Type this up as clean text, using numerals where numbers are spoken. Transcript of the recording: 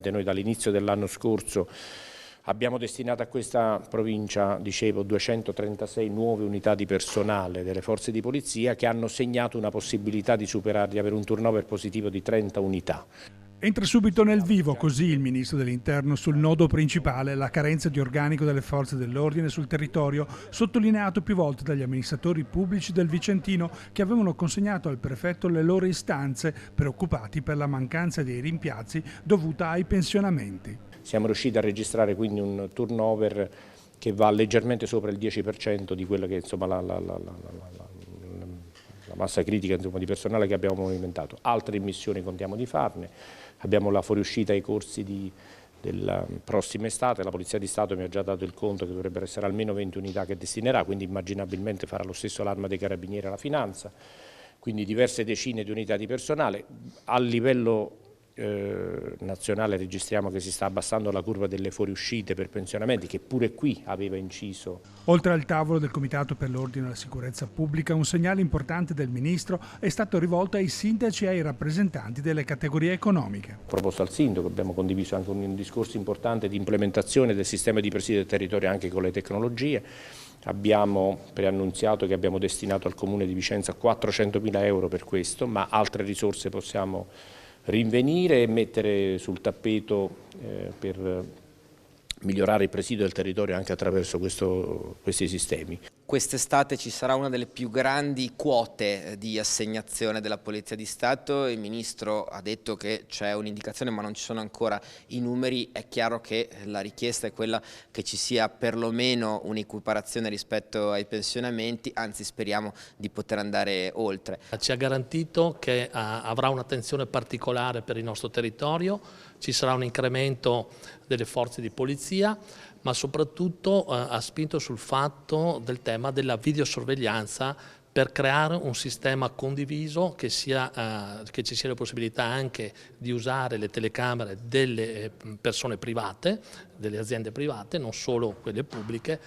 Noi dall'inizio dell'anno scorso abbiamo destinato a questa provincia, dicevo, 236 nuove unità di personale delle forze di polizia che hanno segnato una possibilità di avere un turnover positivo di 30 unità. Entra subito nel vivo così il Ministro dell'Interno sul nodo principale, la carenza di organico delle forze dell'ordine sul territorio, sottolineato più volte dagli amministratori pubblici del Vicentino che avevano consegnato al prefetto le loro istanze, preoccupati per la mancanza dei rimpiazzi dovuta ai pensionamenti. Siamo riusciti a registrare quindi un turnover che va leggermente sopra il 10% di quella che è la massa critica di personale che abbiamo movimentato. Altre immissioni contiamo di farne, abbiamo la fuoriuscita ai corsi della prossima estate, la Polizia di Stato mi ha già dato il conto che dovrebbero essere almeno 20 unità che destinerà, quindi immaginabilmente farà lo stesso l'Arma dei Carabinieri e la Finanza, quindi diverse decine di unità di personale. A livello nazionale registriamo che si sta abbassando la curva delle fuoriuscite per pensionamenti, che pure qui aveva inciso. Oltre al tavolo del Comitato per l'Ordine e la Sicurezza Pubblica, un segnale importante del Ministro è stato rivolto ai sindaci e ai rappresentanti delle categorie economiche. Proposto al sindaco, abbiamo condiviso anche un discorso importante di implementazione del sistema di presidio del territorio anche con le tecnologie. Abbiamo preannunziato che abbiamo destinato al Comune di Vicenza 400.000 euro per questo, ma altre risorse possiamo rinvenire e mettere sul tappeto per migliorare il presidio del territorio anche attraverso questi sistemi. Quest'estate ci sarà una delle più grandi quote di assegnazione della Polizia di Stato. Il Ministro ha detto che c'è un'indicazione ma non ci sono ancora i numeri. È chiaro che la richiesta è quella che ci sia perlomeno un'equiparazione rispetto ai pensionamenti, anzi speriamo di poter andare oltre. Ci ha garantito che avrà un'attenzione particolare per il nostro territorio, ci sarà un incremento delle forze di polizia, ma soprattutto ha spinto sul fatto del tema della videosorveglianza per creare un sistema condiviso che ci sia la possibilità anche di usare le telecamere delle persone private, delle aziende private, non solo quelle pubbliche.